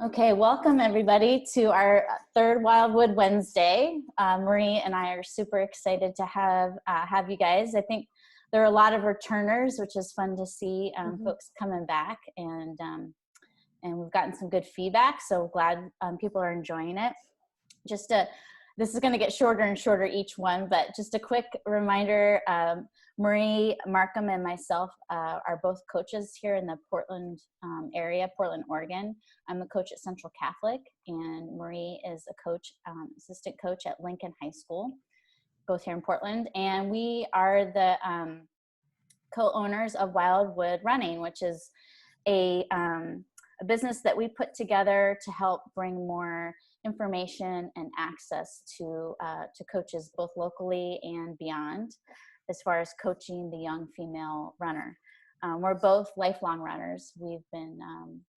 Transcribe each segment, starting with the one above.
Okay, welcome everybody to our third Wildwood Wednesday. Marie and I are super excited to have you guys. I think there are a lot of returners, which is fun to see folks coming back, and we've gotten some good feedback. So glad people are enjoying it. This is going to get shorter and shorter each one, but just a quick reminder, Marie Markham and myself are both coaches here in the Portland area, Portland, Oregon. I'm a coach at Central Catholic, and Marie is a coach, assistant coach at Lincoln High School, both here in Portland. And we are the co-owners of Wildwood Running, which is a business that we put together to help bring more information and access to coaches both locally and beyond, as far as coaching the young female runner. We're both lifelong runners. We've been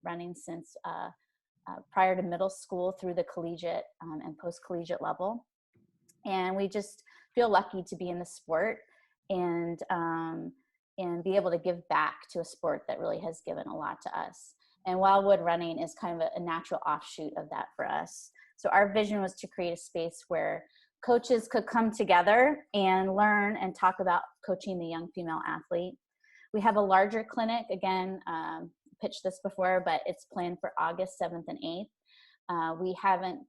running since prior to middle school through the collegiate and post-collegiate level. And we just feel lucky to be in the sport and be able to give back to a sport that really has given a lot to us. And Wildwood Running is kind of a natural offshoot of that for us. So our vision was to create a space where coaches could come together and learn and talk about coaching the young female athlete. We have a larger clinic, again, pitched this before, but it's planned for August 7th and 8th. We haven't,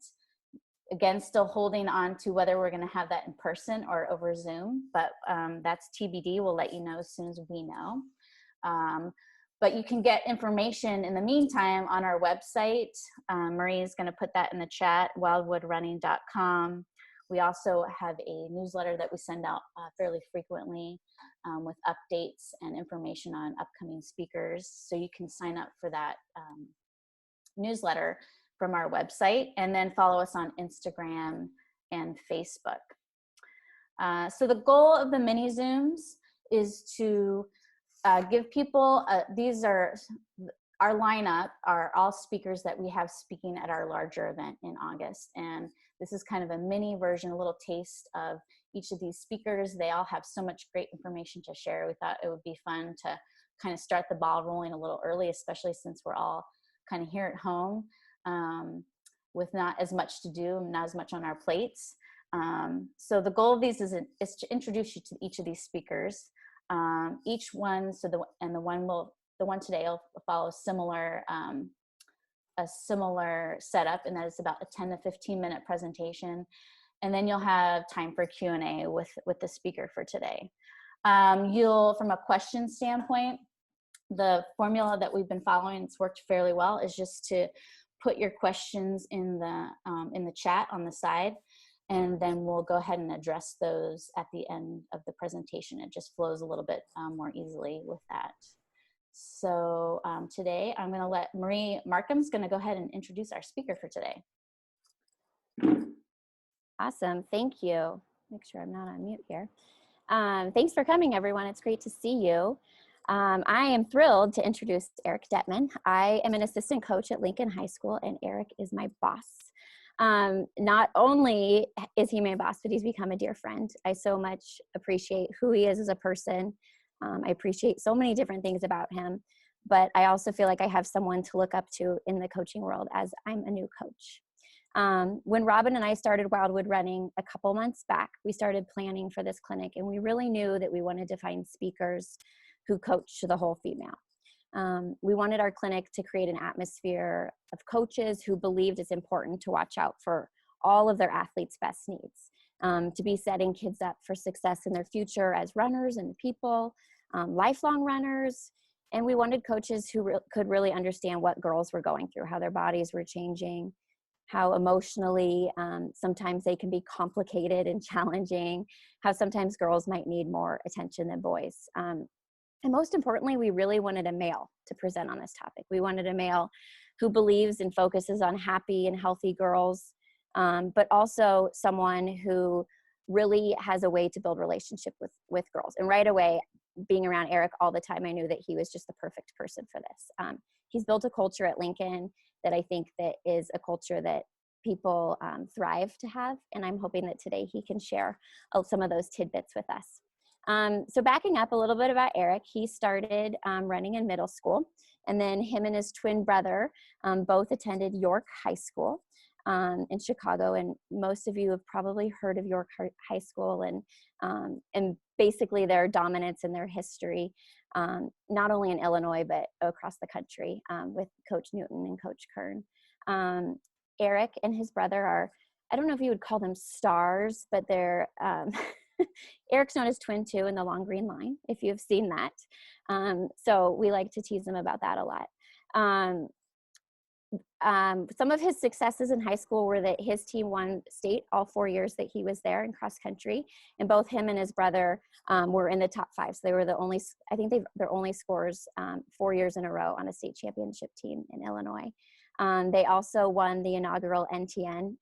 again, still holding on to whether we're gonna have that in person or over Zoom, but that's TBD. We'll let you know as soon as we know. But you can get information in the meantime on our website. Marie is going to put that in the chat, wildwoodrunning.com. We also have a newsletter that we send out fairly frequently with updates and information on upcoming speakers. So you can sign up for that newsletter from our website, and then follow us on Instagram and Facebook. So the goal of the mini Zooms is to give people, these are our lineup, are all speakers that we have speaking at our larger event in August. And this is kind of a mini version, a little taste of each of these speakers. They all have so much great information to share. We thought it would be fun to kind of start the ball rolling a little early, especially since we're all kind of here at home with not as much to do, not as much on our plates. So the goal of these is to introduce you to each of these speakers. Each one, the one today will follow a similar setup, and that is about a 10 to 15 minute presentation, and then you'll have time for Q&A with the speaker for today. From a question standpoint, the formula that we've been following, it's worked fairly well, is just to put your questions in the chat on the side, and then we'll go ahead and address those at the end of the presentation. It just flows a little bit more easily with that. So today I'm gonna let Marie Markham's gonna go ahead and introduce our speaker for today. Awesome, thank you. Make sure I'm not on mute here. Thanks for coming, everyone. It's great to see you. I am thrilled to introduce Eric Dettman. I am an assistant coach at Lincoln High School, and Eric is my boss. Not only is he my boss, but he's become a dear friend. I so much appreciate who he is as a person. I appreciate so many different things about him, but I also feel like I have someone to look up to in the coaching world as I'm a new coach. When Robin and I started Wildwood Running a couple months back, we started planning for this clinic, and we really knew that we wanted to find speakers who coach the whole female. We wanted our clinic to create an atmosphere of coaches who believed it's important to watch out for all of their athletes' best needs, to be setting kids up for success in their future as runners and people, lifelong runners. And we wanted coaches who could really understand what girls were going through, how their bodies were changing, how emotionally sometimes they can be complicated and challenging, how sometimes girls might need more attention than boys. And most importantly, we really wanted a male to present on this topic. We wanted a male who believes and focuses on happy and healthy girls, but also someone who really has a way to build relationship with girls. And right away, being around Eric all the time, I knew that he was just the perfect person for this. He's built a culture at Lincoln that I think that is a culture that people thrive to have. And I'm hoping that today he can share some of those tidbits with us. So backing up a little bit about Eric, he started running in middle school. And then him and his twin brother both attended York High School in Chicago. And most of you have probably heard of York High School and basically their dominance and their history, not only in Illinois, but across the country with Coach Newton and Coach Kern. Eric and his brother are, I don't know if you would call them stars, but they're, Eric's known as Twin 2 in the Long Green Line, if you've seen that. So we like to tease him about that a lot. Some of his successes in high school were that his team won state all 4 years that he was there in cross country, and both him and his brother were in the top 5. So they were the only, I think they're only scorers 4 years in a row on a state championship team in Illinois. They also won the inaugural NTN,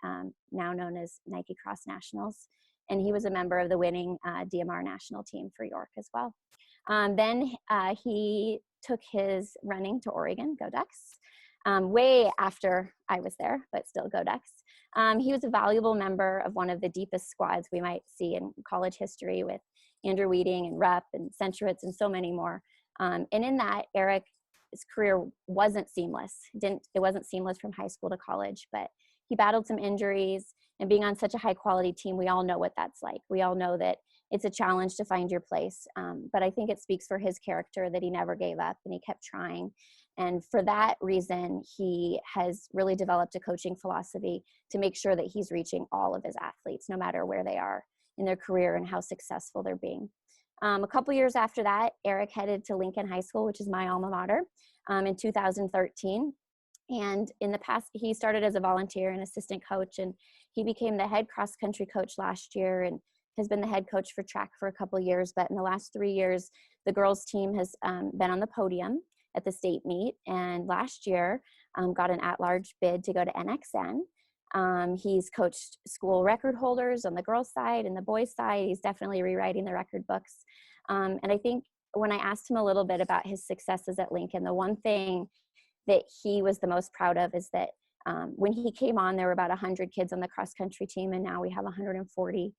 now known as Nike Cross Nationals, and he was a member of the winning DMR national team for York as well. Then he took his running to Oregon, go Ducks. Way after I was there, but still go Ducks. He was a valuable member of one of the deepest squads we might see in college history with Andrew Weeding and Rep and Centrowitz and so many more. And in that, Eric's career wasn't seamless. It wasn't seamless from high school to college, but he battled some injuries, and being on such a high quality team, we all know what that's like. We all know that it's a challenge to find your place. But I think it speaks for his character that he never gave up and he kept trying. And for that reason, he has really developed a coaching philosophy to make sure that he's reaching all of his athletes, no matter where they are in their career and how successful they're being. A couple years after that, Eric headed to Lincoln High School, which is my alma mater, in 2013. And in the past, he started as a volunteer and assistant coach, and he became the head cross country coach last year and has been the head coach for track for a couple of years. But in the last 3 years, the girls team has been on the podium at the state meet, and last year got an at-large bid to go to NXN. He's coached school record holders on the girls' side and the boys' side. He's definitely rewriting the record books. And I think when I asked him a little bit about his successes at Lincoln, the one thing that he was the most proud of is that when he came on, there were about 100 kids on the cross-country team, and now we have 140.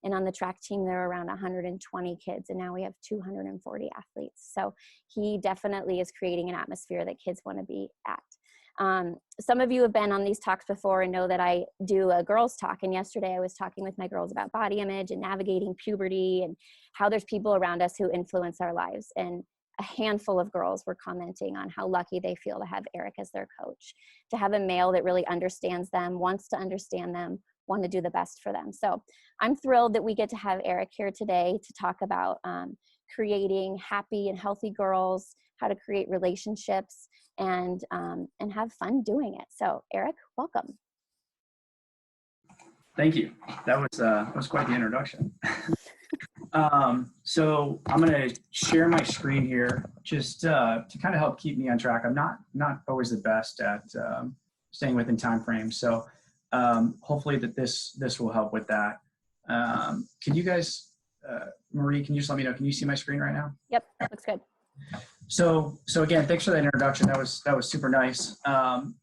And on the track team, there are around 120 kids, and now we have 240 athletes. So he definitely is creating an atmosphere that kids want to be at. Some of you have been on these talks before and know that I do a girls talk. And yesterday I was talking with my girls about body image and navigating puberty and how there's people around us who influence our lives. And a handful of girls were commenting on how lucky they feel to have Eric as their coach, to have a male that really understands them, wants to understand them, want to do the best for them. So I'm thrilled that we get to have Eric here today to talk about creating happy and healthy girls, how to create relationships, and have fun doing it. So Eric, welcome. Thank you. That was quite the introduction. So I'm going to share my screen here just to kind of help keep me on track. I'm not always the best at staying within time frames. So hopefully that this will help with that. Can you guys, Marie, can you just let me know, can you see my screen right now? Yep, looks good. So again, thanks for that introduction. That was super nice. And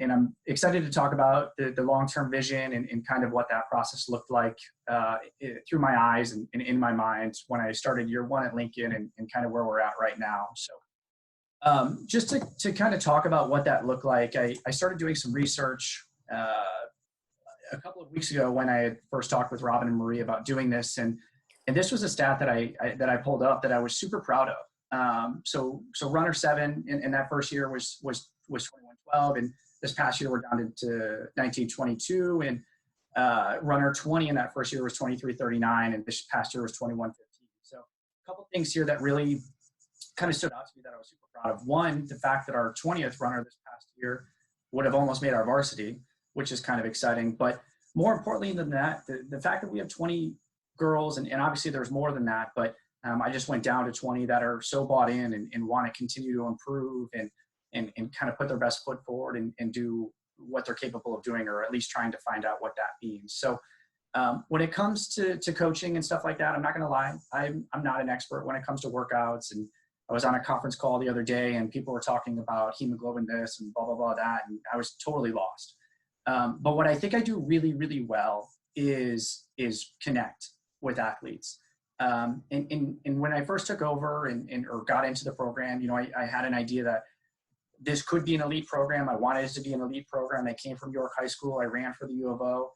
I'm excited to talk about the long-term vision and kind of what that process looked like through my eyes and in my mind when I started year one at Lincoln and kind of where we're at right now. So just to kind of talk about what that looked like, I started doing some research a couple of weeks ago when I had first talked with Robin and Marie about doing this. And this was a stat that I pulled up that I was super proud of. So runner 7 in that first year was 2112, and this past year we're down to 1922, and runner 20 in that first year was 2339, and this past year was 2115. So a couple things here that really kind of stood out to me that I was super proud of. One, the fact that our 20th runner this past year would have almost made our varsity, which is kind of exciting. But more importantly than that, the fact that we have 20 girls, and obviously there's more than that, but I just went down to 20 that are so bought in and want to continue to improve and kind of put their best foot forward and do what they're capable of doing, or at least trying to find out what that means. So when it comes to coaching and stuff like that, I'm not going to lie, I'm not an expert when it comes to workouts. And I was on a conference call the other day and people were talking about hemoglobin this and blah, blah, blah, that. And I was totally lost. But what I think I do really, really well is connect with athletes. And when I first took over or got into the program, I had an idea that this could be an elite program. I wanted it to be an elite program. I came from York High School. I ran for the U of O.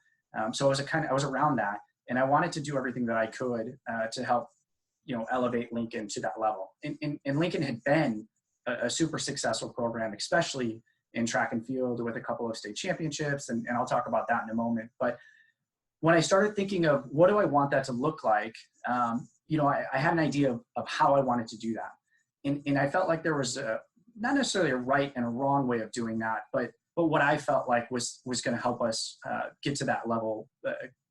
So I was around that, and I wanted to do everything that I could to help, elevate Lincoln to that level. And Lincoln had been a super successful program, especially in track and field with a couple of state championships. And I'll talk about that in a moment. But when I started thinking of what do I want that to look like, I had an idea of how I wanted to do that. And I felt like there was not necessarily a right and a wrong way of doing that, but what I felt like was going to help us get to that level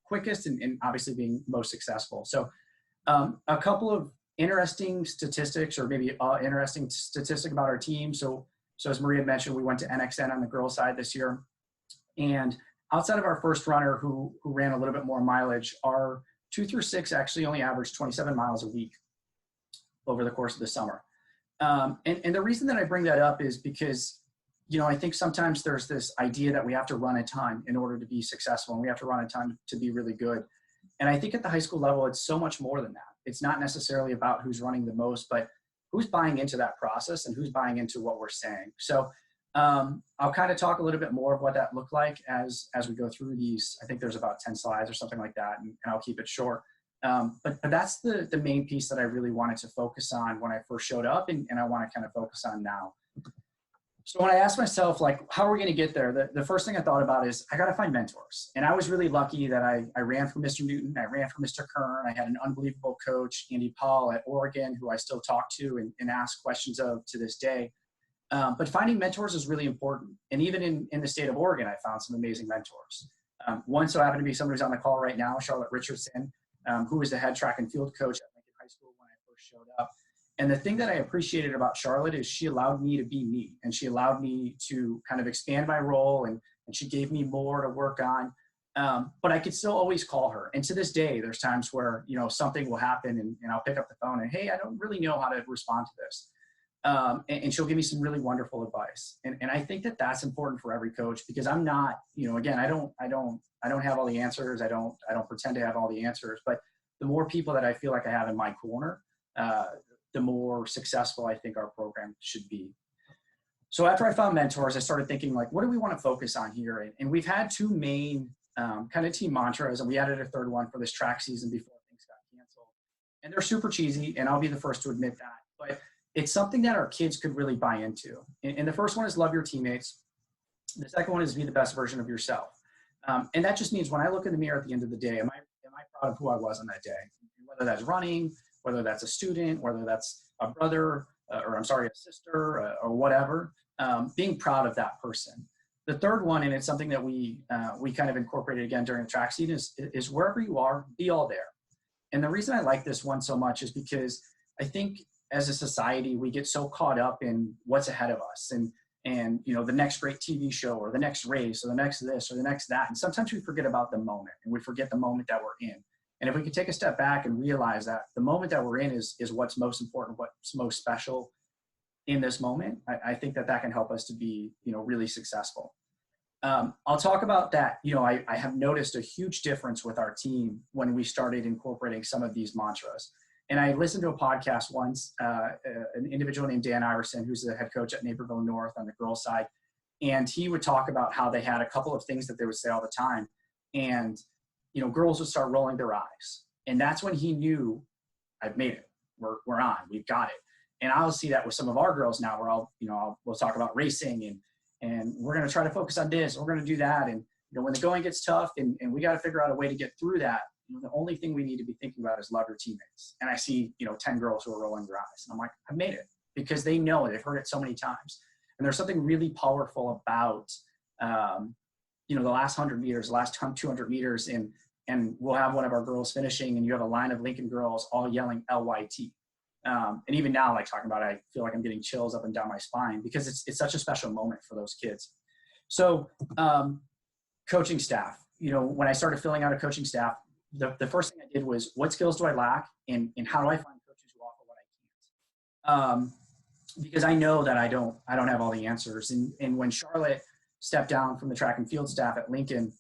quickest and obviously being most successful. So a couple of interesting statistics, or maybe interesting statistic about our team. So as Maria had mentioned, we went to NXN on the girls' side this year. And outside of our first runner who ran a little bit more mileage, our 2 through 6 actually only averaged 27 miles a week over the course of the summer. And the reason that I bring that up is because, I think sometimes there's this idea that we have to run a ton in order to be successful, and we have to run a ton to be really good. And I think at the high school level, it's so much more than that. It's not necessarily about who's running the most, but who's buying into that process and who's buying into what we're saying. So I'll kind of talk a little bit more of what that looked like as we go through these. I think there's about 10 slides or something like that, and I'll keep it short. But that's the main piece that I really wanted to focus on when I first showed up, and I want to kind of focus on now. So when I asked myself, how are we going to get there? The first thing I thought about is I got to find mentors. And I was really lucky that I ran for Mr. Newton. I ran for Mr. Kern. I had an unbelievable coach, Andy Paul at Oregon, who I still talk to and ask questions of to this day. But finding mentors is really important. And even in the state of Oregon, I found some amazing mentors. One so happened to be somebody who's on the call right now, Charlotte Richardson, who was the head track and field coach at Lincoln High School when I first showed up. And the thing that I appreciated about Charlotte is she allowed me to be me, and she allowed me to kind of expand my role, and she gave me more to work on. But I could still always call her. And to this day, there's times where, something will happen and I'll pick up the phone and, hey, I don't really know how to respond to this. And she'll give me some really wonderful advice. And I think that that's important for every coach, because I'm not, again, I don't have all the answers. I don't pretend to have all the answers, but the more people that I feel like I have in my corner, the more successful I think our program should be. So after I found mentors, I started thinking, what do we want to focus on here? And we've had two main kind of team mantras, and we added a third one for this track season before things got canceled. And they're super cheesy, and I'll be the first to admit that. But it's something that our kids could really buy into. And the first one is love your teammates. The second one is be the best version of yourself. And that just means when I look in the mirror at the end of the day, am I proud of who I was on that day? Whether that's running, whether that's a student, whether that's a brother, a sister, or whatever, being proud of that person. The third one, and it's something that we kind of incorporated again during the track season, is wherever you are, be all there. And the reason I like this one so much is because I think as a society, we get so caught up in what's ahead of us and the next great TV show or the next race or the next this or the next that. And sometimes we forget about the moment, and we forget the moment that we're in. And if we could take a step back and realize that the moment that we're in is what's most important, what's most special in this moment, I think that can help us to be, really successful. I'll talk about that. I have noticed a huge difference with our team when we started incorporating some of these mantras. And I listened to a podcast once, an individual named Dan Iverson, who's the head coach at Naperville North on the girls' side. And he would talk about how they had a couple of things that they would say all the time. And, girls would start rolling their eyes. And that's when he knew, I've made it. We're on. We've got it. And I'll see that with some of our girls now, where we'll talk about racing and we're going to try to focus on this. We're going to do that. And, when the going gets tough and we got to figure out a way to get through that, the only thing we need to be thinking about is love your teammates. And I see, 10 girls who are rolling their eyes. And I'm like, I've made it, because they know they've heard it so many times. And there's something really powerful about, the last 100 meters, the last 200 meters, and we'll have one of our girls finishing, and you have a line of Lincoln girls all yelling LYT. And even now, talking about it, I feel like I'm getting chills up and down my spine, because it's such a special moment for those kids. So coaching staff, when I started filling out a coaching staff, the first thing I did was, what skills do I lack, and how do I find coaches who offer what I can't? Because I know that I don't have all the answers. And when Charlotte stepped down from the track and field staff at Lincoln,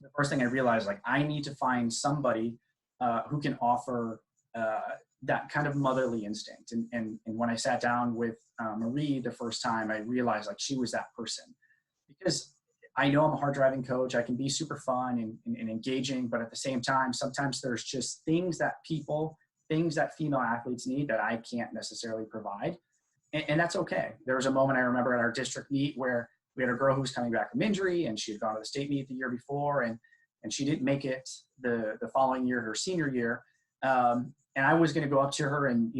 the first thing I realized, I need to find somebody who can offer that kind of motherly instinct. And when I sat down with Marie the first time, I realized like she was that person, because I know I'm a hard driving coach. I can be super fun and engaging, but at the same time, sometimes there's just things that female athletes need that I can't necessarily provide. And that's okay. There was a moment I remember at our district meet where we had a girl who was coming back from injury, and she had gone to the state meet the year before, and she didn't make it the following year, her senior year. And I was going to go up to her and,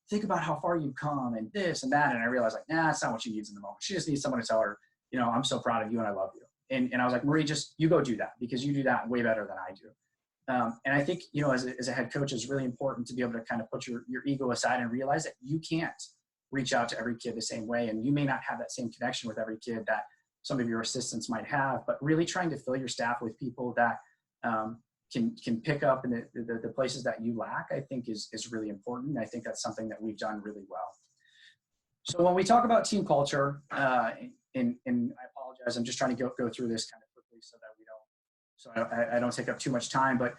think about how far you've come and this and that. And I realized like, nah, that's not what she needs in the moment. She just needs someone to tell her, I'm so proud of you and I love you. And I was like, Marie, just you go do that, because you do that way better than I do. And I think, as a head coach, it's really important to be able to kind of put your ego aside and realize that you can't reach out to every kid the same way. And you may not have that same connection with every kid that some of your assistants might have, but really trying to fill your staff with people that can pick up in the places that you lack, I think is really important. And I think that's something that we've done really well. So when we talk about team culture, and I apologize, I'm just trying to go through this kind of quickly so that I don't take up too much time. But,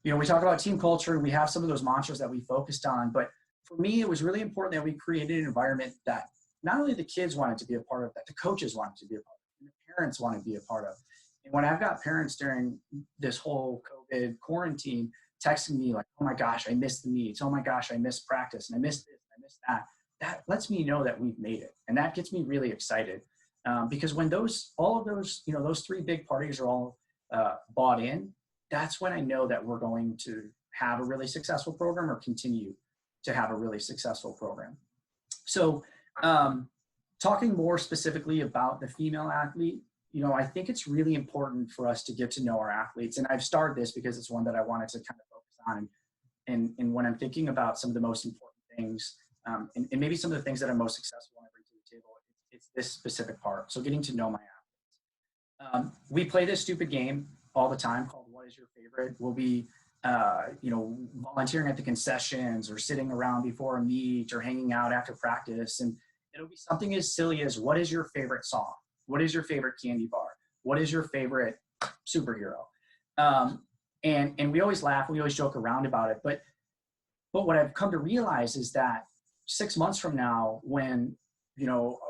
we talk about team culture, and we have some of those mantras that we focused on. But for me, it was really important that we created an environment that not only the kids wanted to be a part of, that the coaches wanted to be a part of, and the parents wanted to be a part of. And when I've got parents during this whole COVID quarantine texting me like, oh my gosh, I missed the meets. Oh my gosh, I missed practice, and I missed this, and I missed that. That lets me know that we've made it. And that gets me really excited. Because when all of those, those three big parties are all bought in, that's when I know that we're going to have a really successful program or continue to have a really successful program. So talking more specifically about the female athlete, I think it's really important for us to get to know our athletes. And I've started this because it's one that I wanted to kind of focus on. And when I'm thinking about some of the most important things, and maybe some of the things that are most successful when I bring to the table, it's this specific part. So getting to know my athletes. We play this stupid game all the time called What is Your Favorite? We'll be, volunteering at the concessions or sitting around before a meet or hanging out after practice. And it'll be something as silly as, what is your favorite song? What is your favorite candy bar? What is your favorite superhero? And we always laugh. We always joke around about it. But what I've come to realize is that 6 months from now, when,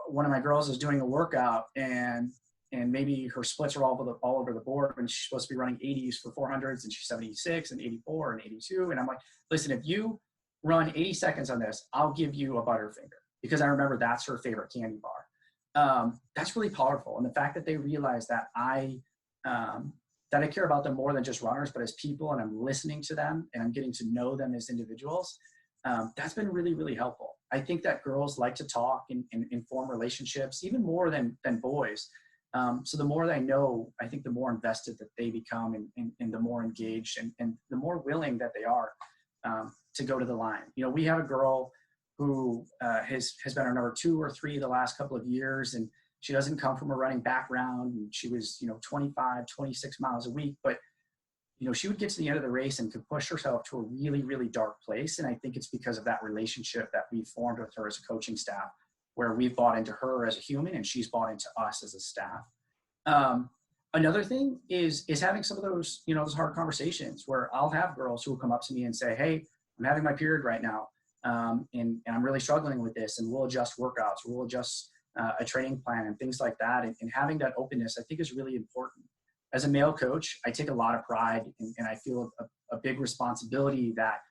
one of my girls is doing a workout and maybe her splits are all over the board, and she's supposed to be running 80s for 400s, and she's 76 and 84 and 82. And I'm like, listen, if you run 80 seconds on this, I'll give you a Butterfinger, because I remember that's her favorite candy bar. That's really powerful. And the fact that they realize that I care about them more than just runners, but as people, and I'm listening to them and I'm getting to know them as individuals, that's been really, really helpful. I think that girls like to talk and form relationships even more than boys. So the more that I know, I think the more invested that they become and the more engaged and the more willing that they are to go to the line. We have a girl who has been our number 2 or 3 the last couple of years, and she doesn't come from a running background. And she was, 25, 26 miles a week, but she would get to the end of the race and could push herself to a really, really dark place. And I think it's because of that relationship that we formed with her as a coaching staff, where we've bought into her as a human and she's bought into us as a staff. Another thing is having some of those, those hard conversations where I'll have girls who will come up to me and say, hey, I'm having my period right now. And I'm really struggling with this, and we'll adjust workouts, we'll adjust a training plan and things like that. And having that openness, I think, is really important. As a male coach, I take a lot of pride and I feel a big responsibility that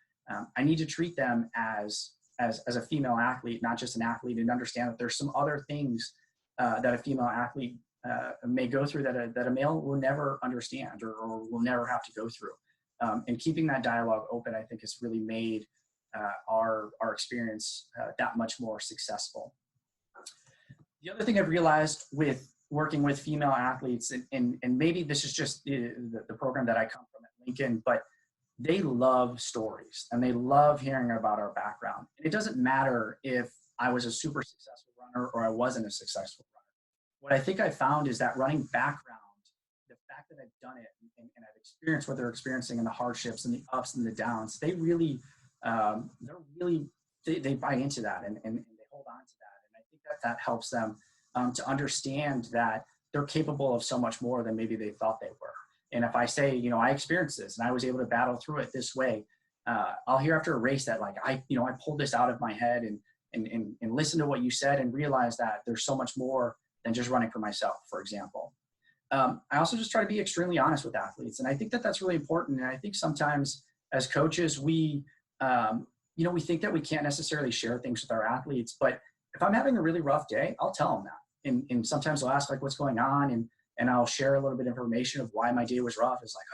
I need to treat them as a female athlete, not just an athlete, and understand that there's some other things that a female athlete may go through that a male will never understand or will never have to go through. And keeping that dialogue open, I think, has really made our experience that much more successful. The other thing I've realized with working with female athletes, and maybe this is just the program that I come from at Lincoln, but they love stories and they love hearing about our background. And it doesn't matter if I was a super successful runner or I wasn't a successful runner. What I think I found is that running background, the fact that I've done it and I've experienced what they're experiencing and the hardships and the ups and the downs, they really, they buy into that and they hold on to that. And I think that helps them to understand that they're capable of so much more than maybe they thought they were. And if I say, I experienced this and I was able to battle through it this way, I'll hear after a race that like, I pulled this out of my head and listen to what you said and realize that there's so much more than just running for myself, for example. I also just try to be extremely honest with athletes. And I think that that's really important. And I think sometimes as coaches, we think that we can't necessarily share things with our athletes, but if I'm having a really rough day, I'll tell them that. And sometimes they'll ask like, what's going on? And I'll share a little bit of information of why my day was rough. It's like,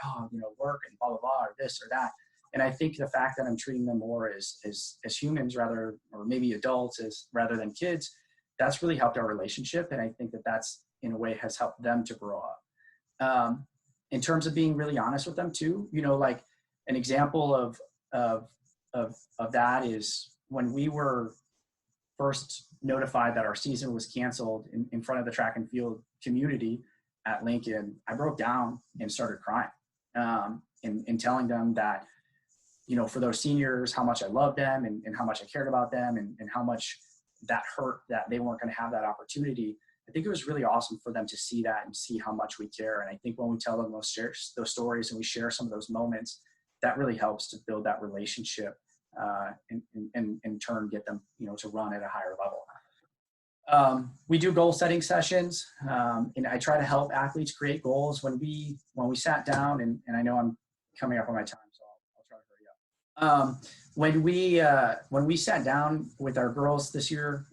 work and blah, blah, blah, or this or that. And I think the fact that I'm treating them more as humans rather, or maybe adults rather than kids, that's really helped our relationship. And I think that that's in a way has helped them to grow up. In terms of being really honest with them too, like an example of that is when we were first notified that our season was canceled in front of the track and field community at Lincoln, I broke down and started crying, and telling them that, for those seniors, how much I loved them and how much I cared about them and how much that hurt that they weren't going to have that opportunity. I think it was really awesome for them to see that and see how much we care. And I think when we tell them those stories and we share some of those moments, that really helps to build that relationship, and in turn get them, to run at a higher level. We do goal setting sessions, and I try to help athletes create goals. When we sat down, and I know I'm coming up on my time, so I'll try to hurry up. When we sat down with our girls this year,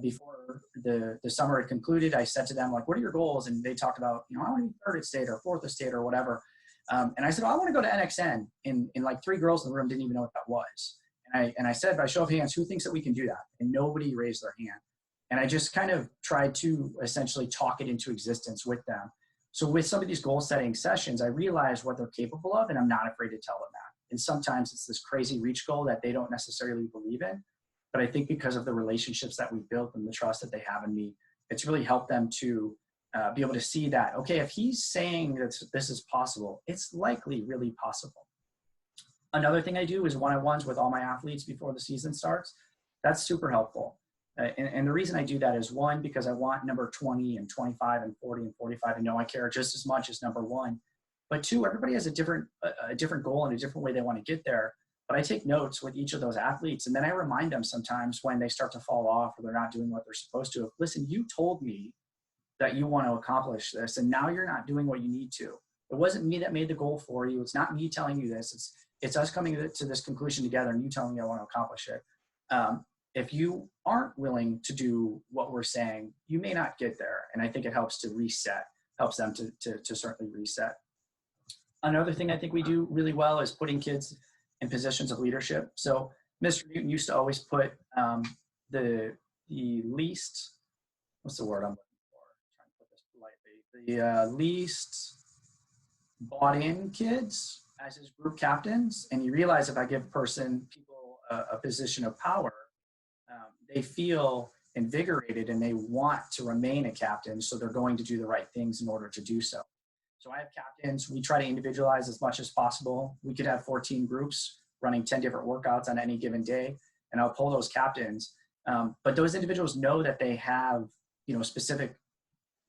before the summer had concluded, I said to them, like, what are your goals? And they talked about, I want to be third at state or fourth at state or whatever. And I said, I want to go to NXN. And like 3 girls in the room didn't even know what that was. And I said, by show of hands, who thinks that we can do that? And nobody raised their hand. And I just kind of tried to essentially talk it into existence with them. So with some of these goal setting sessions, I realized what they're capable of, and I'm not afraid to tell them that. And sometimes it's this crazy reach goal that they don't necessarily believe in. But I think because of the relationships that we've built and the trust that they have in me, it's really helped them to be able to see that, okay, if he's saying that this is possible, it's likely really possible. Another thing I do is one-on-ones with all my athletes before the season starts. That's super helpful. And the reason I do that is, one, because I want number 20 and 25 and 40 and 45 to know I care just as much as number 1. But 2, everybody has a different goal and a different way they want to get there. But I take notes with each of those athletes, and then I remind them sometimes when they start to fall off or they're not doing what they're supposed to. Listen, you told me that you want to accomplish this, and now you're not doing what you need to. It wasn't me that made the goal for you. It's not me telling you this. It's us coming to this conclusion together and you telling me I want to accomplish it. If you aren't willing to do what we're saying, you may not get there. And I think it helps to reset, helps them to certainly reset. Another thing I think we do really well is putting kids in positions of leadership. So Mr. Newton used to always put the least, what's the word I'm looking for? I'm trying to put this politely. The least bought in kids as his group captains. And you realize if I give people a position of power, they feel invigorated and they want to remain a captain. So they're going to do the right things in order to do so. So I have captains. We try to individualize as much as possible. We could have 14 groups running 10 different workouts on any given day, and I'll pull those captains. But those individuals know that they have, specific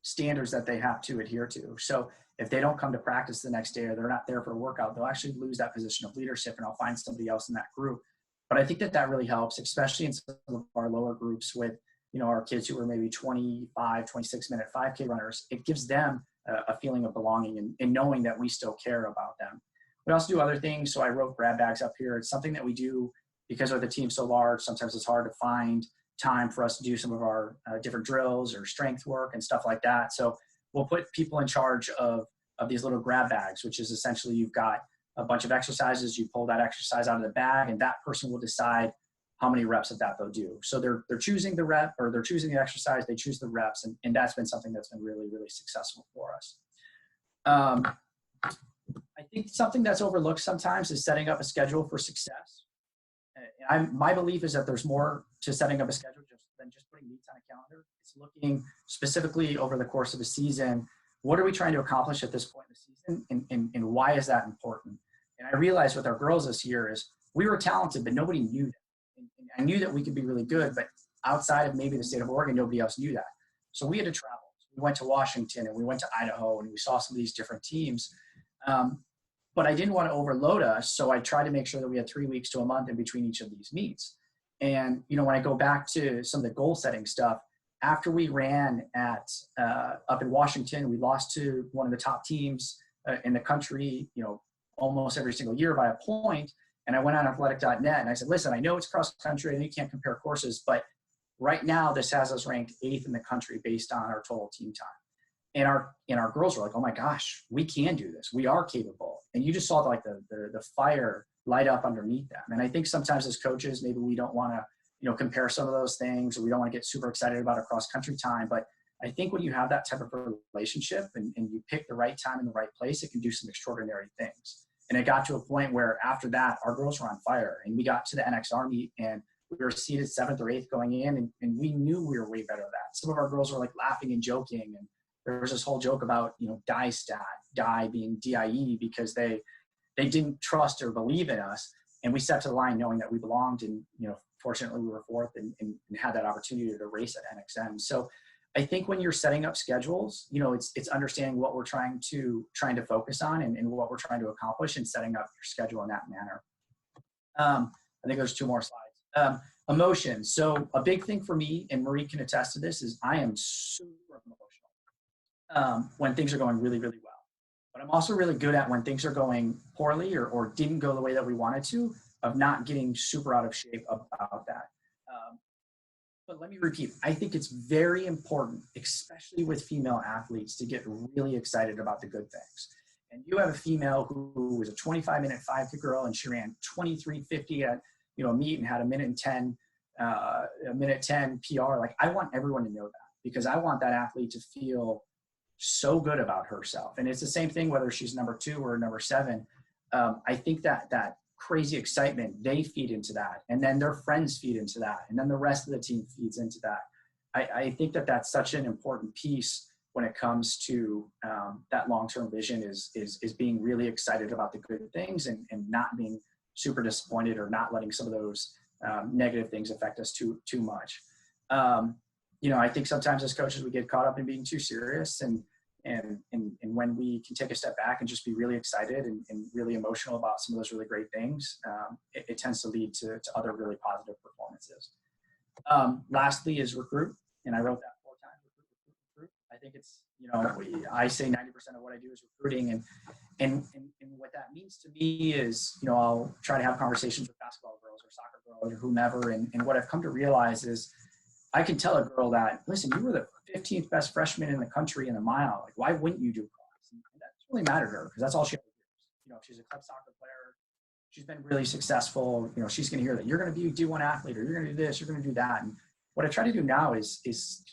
standards that they have to adhere to. So if they don't come to practice the next day or they're not there for a workout, they'll actually lose that position of leadership, and I'll find somebody else in that group. But I think that really helps, especially in some of our lower groups with, our kids who are maybe 25, 26-minute 5K runners. It gives them a feeling of belonging and knowing that we still care about them. We also do other things. So I wrote grab bags up here. It's something that we do because the team's so large. Sometimes it's hard to find time for us to do some of our different drills or strength work and stuff like that. So we'll put people in charge of these little grab bags, which is essentially you've got a bunch of exercises. You pull that exercise out of the bag, and that person will decide how many reps of that they'll do. So they're choosing the rep, or they're choosing the exercise. They choose the reps, and that's been something that's been really, really successful for us. I think something that's overlooked sometimes is setting up a schedule for success. My belief is that there's more to setting up a schedule than just putting meets on a calendar. It's looking specifically over the course of a season. What are we trying to accomplish at this point in the season, and why is that important? And I realized with our girls this year is we were talented, but nobody knew that. And I knew that we could be really good, but outside of maybe the state of Oregon, nobody else knew that. So we had to travel. We went to Washington and we went to Idaho and we saw some of these different teams. but I didn't want to overload us. So I tried to make sure that we had 3 weeks to a month in between each of these meets. And, when I go back to some of the goal setting stuff, after we ran at up in Washington, we lost to one of the top teams in the country, almost every single year by a point. And I went on athletic.net and I said, listen, I know it's cross country. I know you can't compare courses, but right now this has us ranked 8th in the country based on our total team time. And our girls were like, oh my gosh, we can do this. We are capable. And you just saw like the fire light up underneath them. And I think sometimes as coaches, maybe we don't want to, compare some of those things, or we don't want to get super excited about a cross country time. But I think when you have that type of relationship and you pick the right time in the right place, it can do some extraordinary things. And it got to a point where after that, our girls were on fire, and we got to the NXR meet and we were seated 7th or 8th going in, and we knew we were way better at that. Some of our girls were like laughing and joking, and there was this whole joke about, die stat, die being DIE, because they didn't trust or believe in us. And we stepped to the line knowing that we belonged, and, fortunately we were 4th and had that opportunity to race at NXM. So I think when you're setting up schedules, it's understanding what we're trying to focus on and what we're trying to accomplish, and setting up your schedule in that manner. I think there's 2 more slides. Emotions. So a big thing for me, and Marie can attest to this, is I am super emotional when things are going really, really well. But I'm also really good at when things are going poorly or didn't go the way that we wanted to, of not getting super out of shape about that. But let me repeat, I think it's very important, especially with female athletes, to get really excited about the good things. And you have a female who was a 25-minute 5K girl, and she ran 23:50 at a meet and had a minute 10 PR. Like, I want everyone to know that, because I want that athlete to feel so good about herself. And it's the same thing whether she's number 2 or number 7. I think that crazy excitement, they feed into that, and then their friends feed into that, and then the rest of the team feeds into that. I think that that's such an important piece when it comes to that long-term vision, is being really excited about the good things, and not being super disappointed, or not letting some of those negative things affect us too much. I think sometimes as coaches we get caught up in being too serious, and when we can take a step back and just be really excited and really emotional about some of those really great things, it tends to lead to other really positive performances. Lastly is recruit, and I wrote that 4 times, recruit. I think it's, I say 90% of what I do is recruiting, and what that means to me is, I'll try to have conversations with basketball girls or soccer girls or whomever, and what I've come to realize is, I can tell a girl that, listen, you were the 15th best freshman in the country in the mile. Like, why wouldn't you do cross? And that doesn't really matter to her, because that's all she ever hears. If she's a club soccer player, she's been really successful. She's going to hear that you're going to be a D1 athlete, or you're going to do this, you're going to do that. And what I try to do now is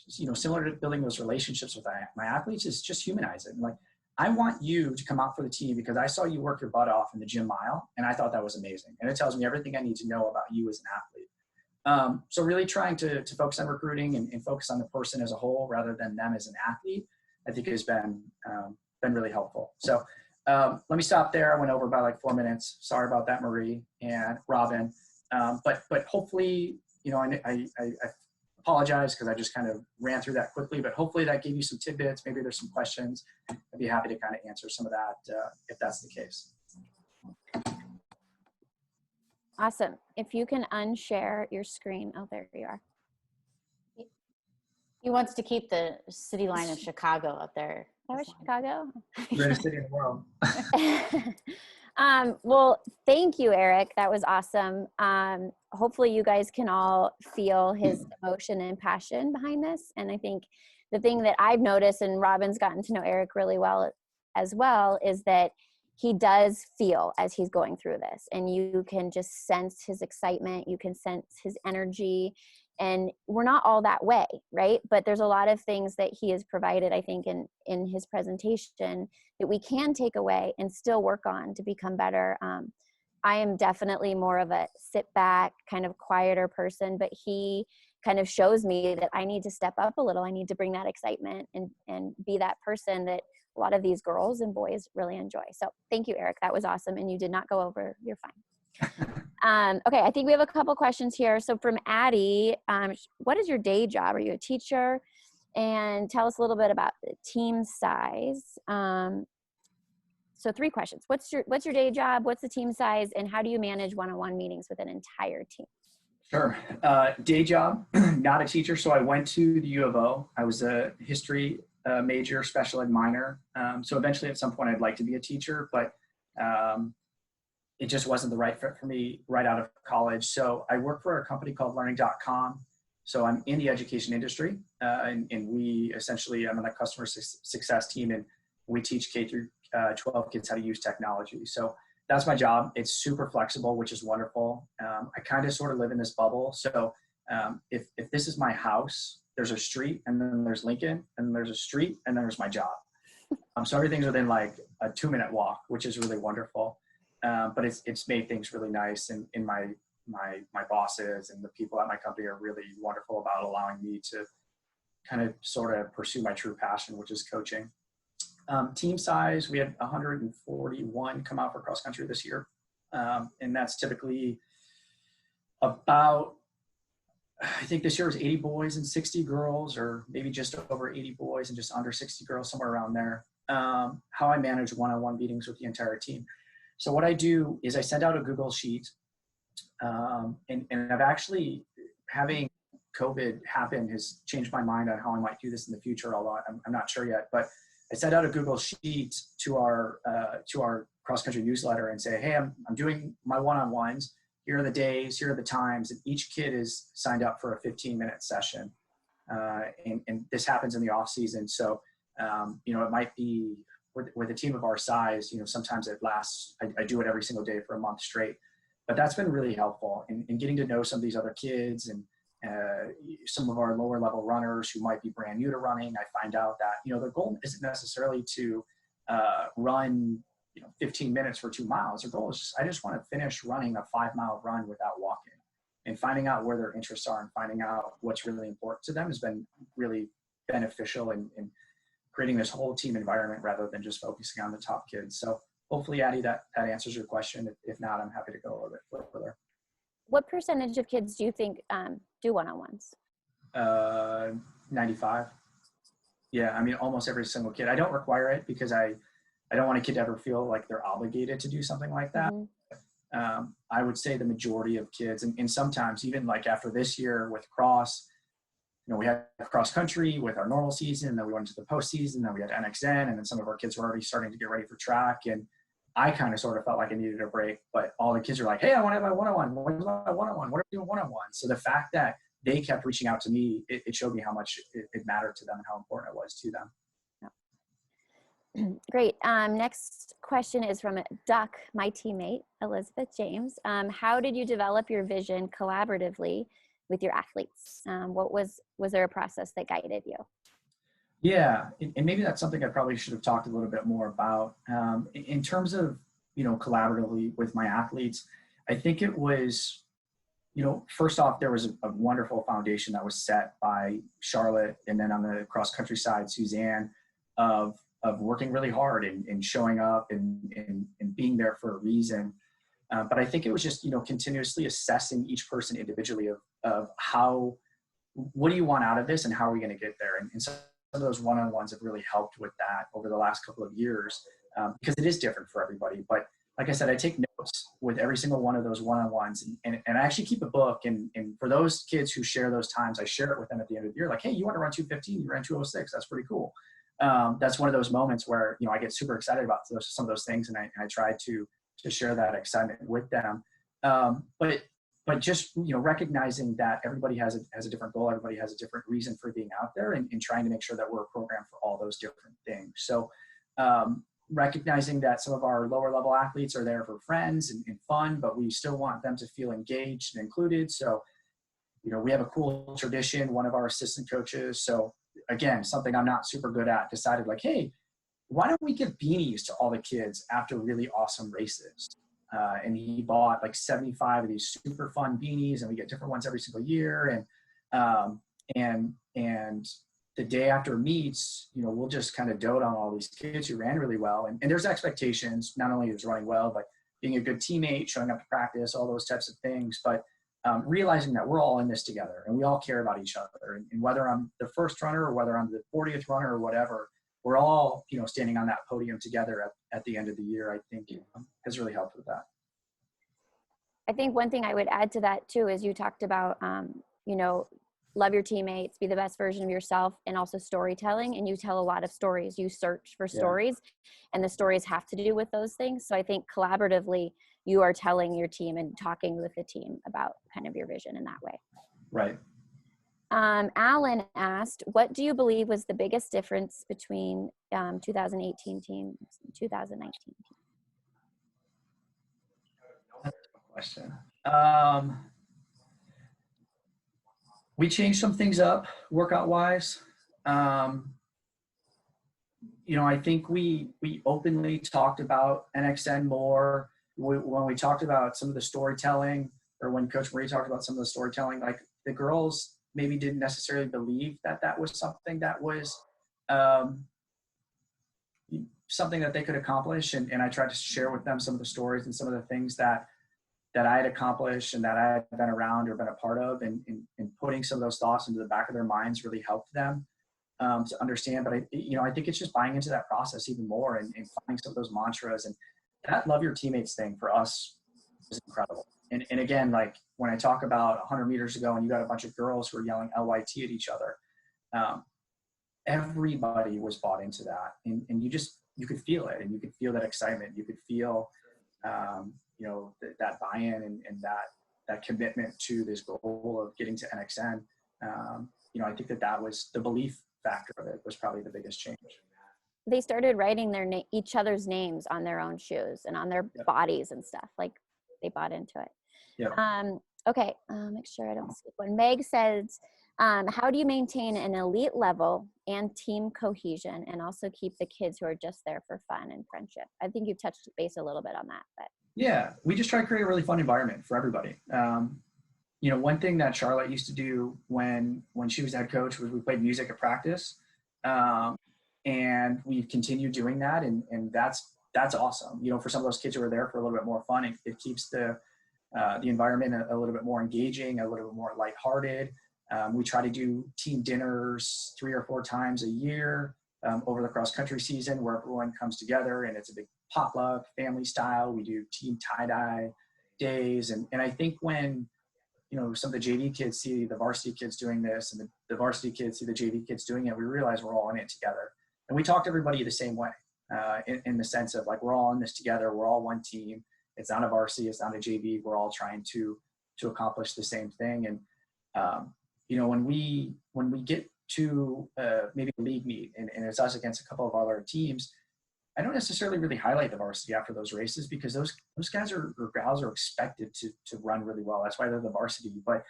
similar to building those relationships with my athletes, is just humanize it. And like, I want you to come out for the team because I saw you work your butt off in the gym mile, and I thought that was amazing. And it tells me everything I need to know about you as an athlete. So really trying to focus on recruiting and focus on the person as a whole rather than them as an athlete, I think has been really helpful. So let me stop there. I went over by like 4 minutes. Sorry about that, Marie and Robin. But hopefully, I apologize because I just kind of ran through that quickly, but hopefully that gave you some tidbits. Maybe there's some questions. I'd be happy to kind of answer some of that if that's the case. Awesome. If you can unshare your screen. Oh, there you are. He wants to keep the city line of Chicago up there. That was Chicago? Greatest city in the world. Well, thank you, Eric. That was awesome. Hopefully you guys can all feel his emotion and passion behind this. And I think the thing that I've noticed, and Robin's gotten to know Eric really well as well, is that he does feel as he's going through this, and you can just sense his excitement. You can sense his energy, and we're not all that way, right? But there's a lot of things that he has provided, I think, in his presentation that we can take away and still work on to become better. I am definitely more of a sit back, kind of quieter person, but he kind of shows me that I need to step up a little. I need to bring that excitement and be that person that a lot of these girls and boys really enjoy. So thank you, Eric. That was awesome. And you did not go over. You're fine. Okay, I think we have a couple questions here. So from Addie, what is your day job? Are you a teacher? And tell us a little bit about the team size. So 3 questions. What's your day job? What's the team size? And how do you manage one-on-one meetings with an entire team? Sure. Day job, not a teacher. So I went to the U of O. I was a history major, special ed minor. So eventually at some point I'd like to be a teacher, but it just wasn't the right fit for me right out of college. So I work for a company called learning.com. So I'm in the education industry, and we essentially, I'm on the customer success team, and we teach K through 12 kids how to use technology. So that's my job. It's super flexible, which is wonderful. I kind of sort of live in this bubble. So if this is my house, there's a street, and then there's Lincoln, and then there's a street, and then there's my job. So everything's within like a 2-minute walk, which is really wonderful. But it's made things really nice, and in my bosses and the people at my company are really wonderful about allowing me to kind of sort of pursue my true passion, which is coaching. Team size, we had 141 come out for cross country this year. And that's typically about, I think this year was 80 boys and 60 girls, or maybe just over 80 boys and just under 60 girls, somewhere around there. How I manage one-on-one meetings with the entire team. So what I do is I send out a Google Sheet, and I've actually, having COVID happen has changed my mind on how I might do this in the future, although I'm not sure yet. But I send out a Google Sheet to our cross-country newsletter and say, hey, I'm doing my one-on-ones. Here are the days, here are the times, and each kid is signed up for a 15-minute session. And this happens in the off season. So, it might be with a team of our size, sometimes it lasts, I do it every single day for a month straight, but that's been really helpful in getting to know some of these other kids and some of our lower level runners who might be brand new to running. I find out that, their goal isn't necessarily to run, 15 minutes for 2 miles. Their goal is I just want to finish running a 5-mile run without walking, and finding out where their interests are and finding out what's really important to them has been really beneficial in creating this whole team environment rather than just focusing on the top kids. So hopefully, Addie, that answers your question. If not, I'm happy to go a little bit further. What percentage of kids do you think do one-on-ones? 95. Yeah, almost every single kid. I don't require it because I don't want a kid to ever feel like they're obligated to do something like that. Mm-hmm. I would say the majority of kids, and sometimes even like after this year with cross, we had cross country with our normal season, then we went into the postseason, then we had NXN, and then some of our kids were already starting to get ready for track. And I kind of sort of felt like I needed a break, but all the kids are like, hey, I want to have my one-on-one. When's my one-on-one? What are we doing one-on-one? So the fact that they kept reaching out to me, it showed me how much it mattered to them and how important it was to them. Great. Next question is from Duck, my teammate, Elizabeth James. How did you develop your vision collaboratively with your athletes? Was there a process that guided you? Yeah, and maybe that's something I probably should have talked a little bit more about. In terms of, collaboratively with my athletes, I think it was, first off, there was a wonderful foundation that was set by Charlotte, and then on the cross country side, Suzanne, of working really hard and showing up and being there for a reason. But I think it was just, continuously assessing each person individually of what do you want out of this and how are we going to get there? And some of those one-on-ones have really helped with that over the last couple of years, because it is different for everybody. But like I said, I take notes with every single one of those one-on-ones, and I actually keep a book. And for those kids who share those times, I share it with them at the end of the year. Like, hey, you want to run 2:15, you ran 2:06. That's pretty cool. That's one of those moments where, I get super excited about some of those things, and I try to share that excitement with them. But just, recognizing that everybody has a different goal, everybody has a different reason for being out there, and trying to make sure that we're a program for all those different things. So recognizing that some of our lower level athletes are there for friends and fun, but we still want them to feel engaged and included. So, we have a cool tradition. One of our assistant coaches, so again, something I'm not super good at, decided like, hey, why don't we give beanies to all the kids after really awesome races? And he bought like 75 of these super fun beanies, and we get different ones every single year. And the day after meets, we'll just kind of dote on all these kids who ran really well. And there's expectations, not only is running well, but being a good teammate, showing up to practice, all those types of things. But realizing that we're all in this together and we all care about each other. And whether I'm the first runner or whether I'm the 40th runner or whatever, we're all, standing on that podium together at the end of the year, I think has really helped with that. I think one thing I would add to that too is you talked about, you know, love your teammates, be the best version of yourself, and also storytelling. And you tell a lot of stories. You search for stories, and the stories have to do with those things. So I think collaboratively, you are telling your team and talking with the team about kind of your vision in that way. Right. Alan asked, what do you believe was the biggest difference between 2018 teams and 2019 teams? That's a good question. We changed some things up workout wise. You know, I think we openly talked about NXN more when we talked about some of the storytelling, or when Coach Marie talked about some of the storytelling, like the girls maybe didn't necessarily believe that that was something that was something that they could accomplish. And I tried to share with them some of the stories and some of the things that I had accomplished and that I had been around or been a part of, and putting some of those thoughts into the back of their minds really helped them to understand. But I think it's just buying into that process even more and finding some of those mantras, and that love your teammates thing for us is incredible. And again, like when I talk about 100 meters ago and you got a bunch of girls who are yelling LYT at each other, everybody was bought into that. And you could feel it, and you could feel that excitement. You could feel, that buy-in and that commitment to this goal of getting to NXN. I think that was the belief factor of it was probably the biggest change. They started writing each other's names on their own shoes and on their bodies and stuff. Like they bought into it. Yeah. Okay. Make sure I don't skip one. Meg says, how do you maintain an elite level and team cohesion and also keep the kids who are just there for fun and friendship? I think you've touched base a little bit on that, but. Yeah, we just try to create a really fun environment for everybody. One thing that Charlotte used to do when she was head coach was we played music at practice. And we've continued doing that. And that's awesome. For some of those kids who are there for a little bit more fun, it keeps the environment a little bit more engaging, a little bit more lighthearted. We try to do team dinners 3 or 4 times a year over the cross country season, where everyone comes together and it's a big potluck, family style. We do team tie-dye days. And I think when, some of the JV kids see the varsity kids doing this and the varsity kids see the JV kids doing it, we realize we're all in it together. And we talk to everybody the same way in the sense of like, we're all in this together. We're all one team. It's not a varsity. It's not a JV. We're all trying to accomplish the same thing. And, when we get to maybe a league meet and it's us against a couple of other teams, I don't necessarily really highlight the varsity after those races because those guys or gals are expected to run really well. That's why they're the varsity. But,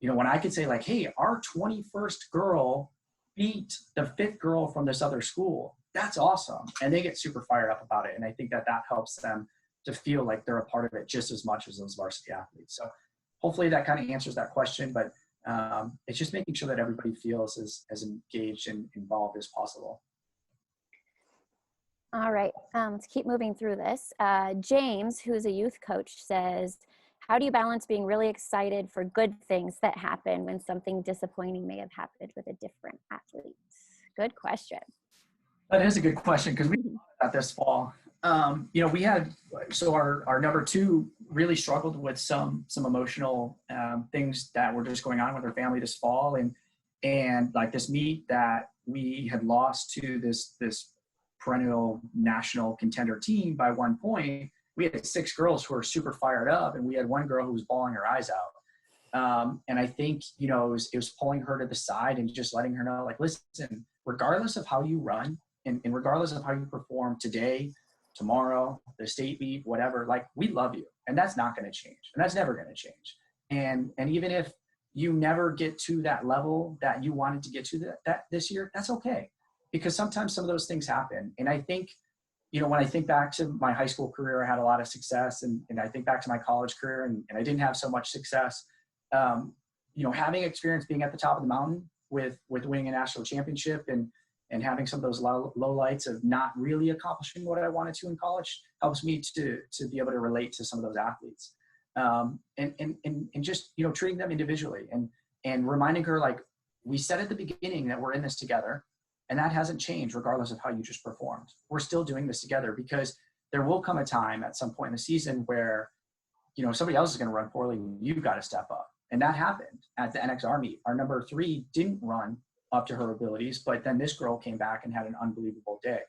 when I could say like, hey, our 21st girl beat the 5th girl from this other school, that's awesome. And they get super fired up about it. And I think that helps them to feel like they're a part of it just as much as those varsity athletes. So hopefully that kind of answers that question. But it's just making sure that everybody feels as engaged and involved as possible. All right, let's keep moving through this. James, who's a youth coach, says, how do you balance being really excited for good things that happen when something disappointing may have happened with a different athlete? Good question. That is a good question because we got this fall. We had, so our number 2 really struggled with some emotional things that were just going on with her family this fall. And like this meet that we had lost to this perennial national contender team by 1 point, we had 6 girls who were super fired up, and we had 1 girl who was bawling her eyes out. And I think, it was pulling her to the side and just letting her know, like, listen, regardless of how you run and regardless of how you perform today, tomorrow, the state meet, whatever, like, we love you. And that's not going to change. And that's never going to change. And even if you never get to that level that you wanted to get to that this year, that's okay. Because sometimes some of those things happen. And I think, when I think back to my high school career, I had a lot of success. And I think back to my college career and I didn't have so much success. Having experience being at the top of the mountain with winning a national championship and having some of those low lights of not really accomplishing what I wanted to in college helps me to be able to relate to some of those athletes. And just, treating them individually and reminding her, like, we said at the beginning that we're in this together. And that hasn't changed regardless of how you just performed. We're still doing this together because there will come a time at some point in the season where, somebody else is going to run poorly and you've got to step up. And that happened at the NXR meet. Our number 3 didn't run up to her abilities, but then this girl came back and had an unbelievable day.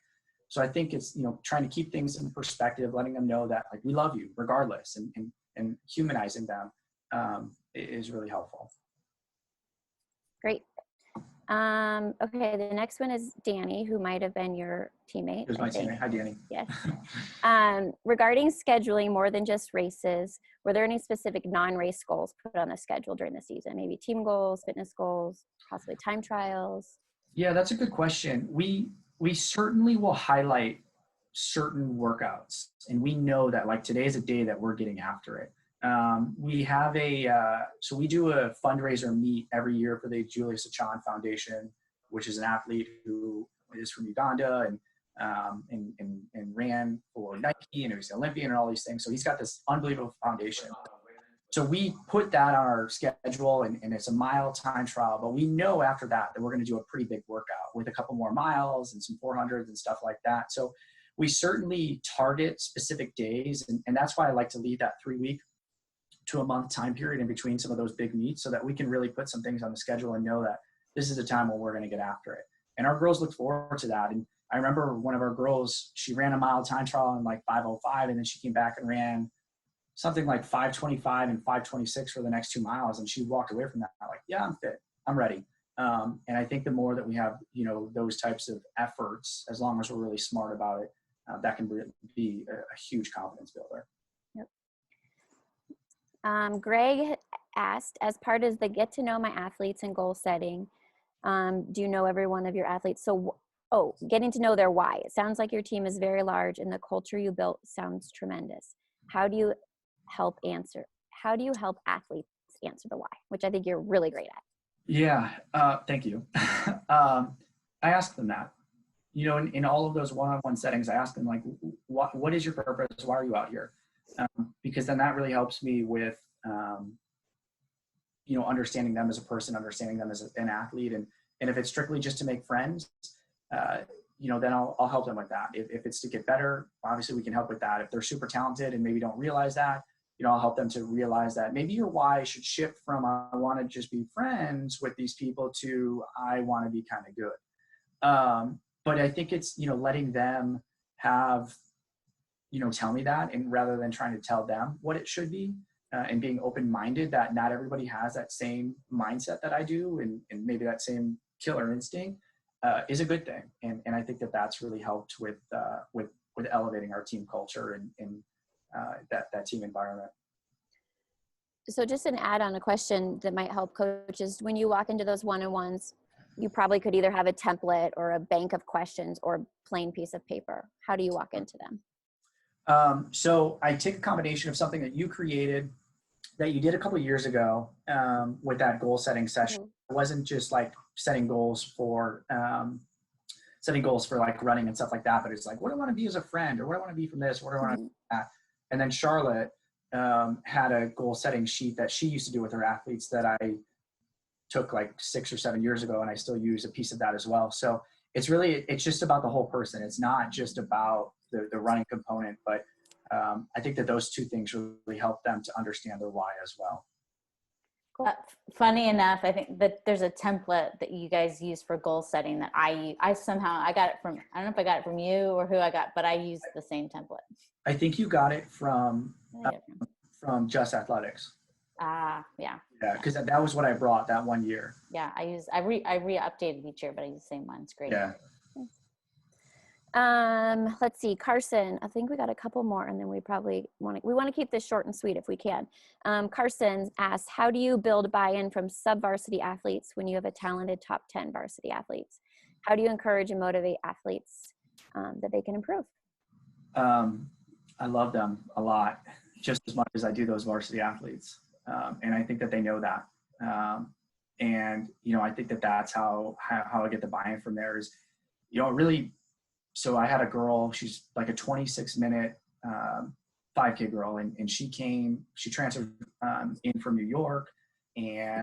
So I think it's, trying to keep things in perspective, letting them know that like we love you regardless, and humanizing them is really helpful. Great. Okay, the next one is Danny, who might have been your teammate. It was my teammate. Hi, Danny. Yes. Regarding scheduling more than just races, were there any specific non-race goals put on the schedule during the season? Maybe team goals, fitness goals, possibly time trials? Yeah, that's a good question. We certainly will highlight certain workouts, and we know that like today is a day that we're getting after it. We have so we do a fundraiser meet every year for the Julius Achan Foundation, which is an athlete who is from Uganda and ran for Nike, and he was an Olympian and all these things. So he's got this unbelievable foundation. So we put that on our schedule, and it's a mile time trial, but we know after that we're going to do a pretty big workout with a couple more miles and some 400s and stuff like that. So we certainly target specific days, and that's why I like to leave that 3-week to a month time period in between some of those big meets, so that we can really put some things on the schedule and know that this is a time when we're going to get after it. And our girls look forward to that. And I remember one of our girls, she ran a mile time trial in like 5:05, and then she came back and ran something like 5:25 and 5:26 for the next 2 miles. And she walked away from that like, yeah, I'm fit, I'm ready. And I think the more that we have, those types of efforts, as long as we're really smart about it, that can be a huge confidence builder. Greg asked, as part of the get to know my athletes and goal setting, do you know every one of your athletes? So, getting to know their why. It sounds like your team is very large and the culture you built sounds tremendous. How do you help athletes answer the why, which I think you're really great at? Yeah, thank you. I ask them that, in all of those one-on-one settings, I ask them like, what is your purpose? Why are you out here? Because then that really helps me with, understanding them as a person, understanding them as an athlete. And if it's strictly just to make friends, then I'll help them with that. If it's to get better, obviously we can help with that. If they're super talented and maybe don't realize that, I'll help them to realize that maybe your why should shift from I want to just be friends with these people to I want to be kind of good. But I think it's, letting them have, tell me that, and rather than trying to tell them what it should be, and being open-minded that not everybody has that same mindset that I do, and maybe that same killer instinct is a good thing. And I think that that's really helped with elevating our team culture and that team environment. So just an add-on a question that might help coaches, when you walk into those one-on-ones, you probably could either have a template or a bank of questions or a plain piece of paper. How do you walk into them? So I take a combination of something that you created that you did a couple of years ago with that goal setting session. Mm-hmm. It wasn't just like setting goals for like running and stuff like that, but it's like, what do I want to be as a friend, or what do I want to be from this? What do I want to be that? And then Charlotte had a goal setting sheet that she used to do with her athletes that I took like 6 or 7 years ago, and I still use a piece of that as well. So it's just about the whole person. It's not just about the running component, but I think that those two things really help them to understand their why as well. Funny enough, I think that there's a template that you guys use for goal setting that I got it from, I don't know if I got it from you or who I got, but I use the same template. I think you got it from Just Athletics. Yeah. Yeah, because that was what I brought that one year. Yeah, I re-updated each year, but I use the same one. It's great. Yeah. Let's see, Carson, I think we got a couple more, and then we probably want to keep this short and sweet if we can. Carson asked, how do you build buy-in from sub-varsity athletes when you have a talented top 10 varsity athletes? How do you encourage and motivate athletes that they can improve? I love them a lot, just as much as I do those varsity athletes. And I think that they know that. And, I think that that's how I get the buy-in from there is, really. So I had a girl, she's like a 26-minute 5K girl, and she transferred in from New York, and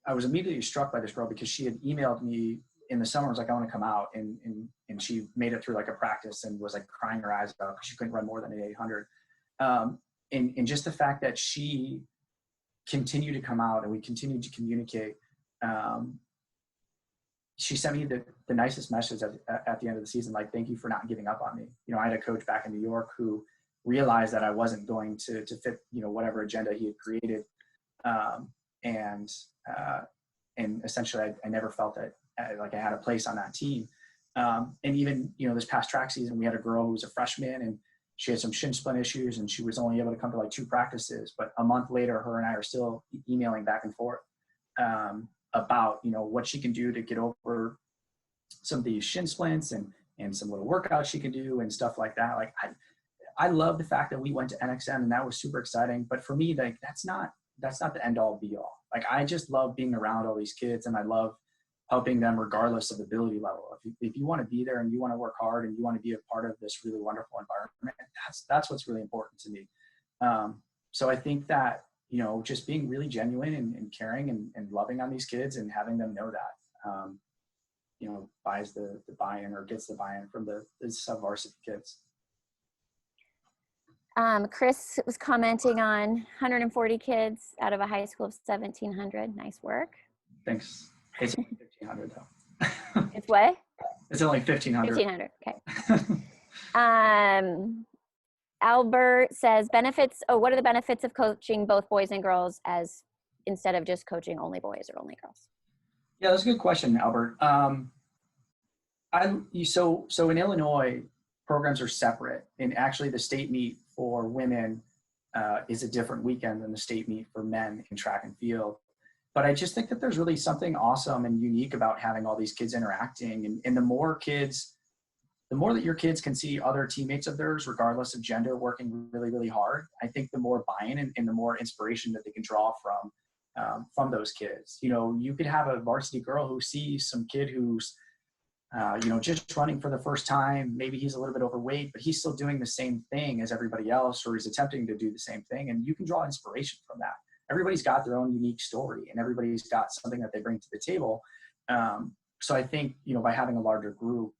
I was immediately struck by this girl because she had emailed me in the summer was like, I want to come out. And she made it through like a practice and was like crying her eyes out because she couldn't run more than an 800. And just the fact that she continued to come out and we continued to communicate. She sent me the nicest message at the end of the season, like, thank you for not giving up on me. You know, I had a coach back in New York who realized that I wasn't going to fit, you know, whatever agenda he had created. And essentially I never felt that like I had a place on that team. And even, you know, this past track season, we had a girl who was a freshman and she had some shin splint issues and she was only able to come to like 2 practices, but a month later, her and I are still emailing back and forth, about, you know, what she can do to get over some of these shin splints and some little workouts she can do and stuff like that. Like, I love the fact that we went to NXM and that was super exciting, but for me, like, that's not the end all be all. Like, I just love being around all these kids and I love helping them regardless of ability level. If you want to be there and you want to work hard and you want to be a part of this really wonderful environment, that's what's really important to me. So I think that, you know, just being really genuine and caring and loving on these kids and having them know that, you know, buys the buy-in or gets the buy-in from the sub-varsity kids. Chris was commenting on 140 kids out of a high school of 1,700. Nice work. Thanks. It's only 1,500 though. It's what? It's only 1,500. 1,500. Okay. Albert says what are the benefits of coaching both boys and girls as instead of just coaching only boys or only girls? Yeah, that's a good question, Albert. So in Illinois, programs are separate, and actually the state meet for women is a different weekend than the state meet for men in track and field. But I just think that there's really something awesome and unique about having all these kids interacting, and the more that your kids can see other teammates of theirs, regardless of gender, working really, really hard, I think the more buy-in and the more inspiration that they can draw from those kids. You know, you could have a varsity girl who sees some kid who's, you know, just running for the first time. Maybe he's a little bit overweight, but he's still doing the same thing as everybody else, or he's attempting to do the same thing. And you can draw inspiration from that. Everybody's got their own unique story and everybody's got something that they bring to the table. So I think, you know, by having a larger group,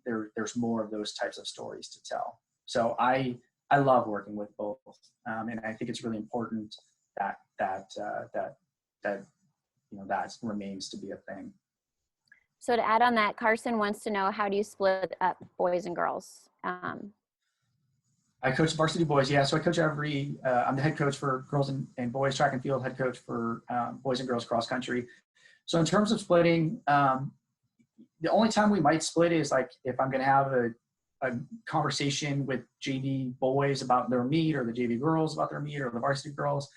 there's more of those types of stories to tell. So I love working with both, and I think it's really important that you know, that remains to be a thing. So to add on that, Carson wants to know, how do you split up boys and girls? I coach varsity boys. Yeah. So I coach I'm the head coach for girls and boys track and field, head coach for boys and girls cross country. So in terms of splitting, the only time we might split is like if I'm going to have a conversation with JV boys about their meet, or the JV girls about their meet, or the varsity girls.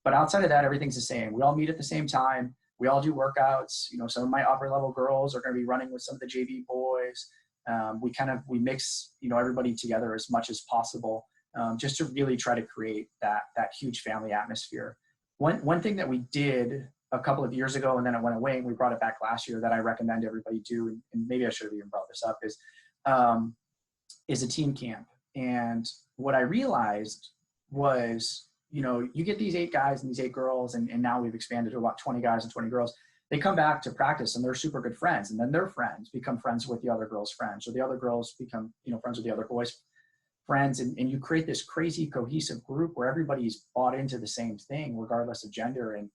But outside of that, everything's the same. We all meet at the same time. We all do workouts. You know, some of my upper level girls are going to be running with some of the JV boys. We mix, you know, everybody together as much as possible, just to really try to create that huge family atmosphere. One thing that we did a couple of years ago, and then it went away, and we brought it back last year, that I recommend everybody do, and maybe I should have even brought this up, is a team camp. And what I realized was, you know, you get these 8 guys and these 8 girls, and now we've expanded to about 20 guys and 20 girls. They come back to practice and they're super good friends, and then their friends become friends with the other girls' friends, or the other girls become, you know, friends with the other boys' friends, and you create this crazy cohesive group where everybody's bought into the same thing regardless of gender, and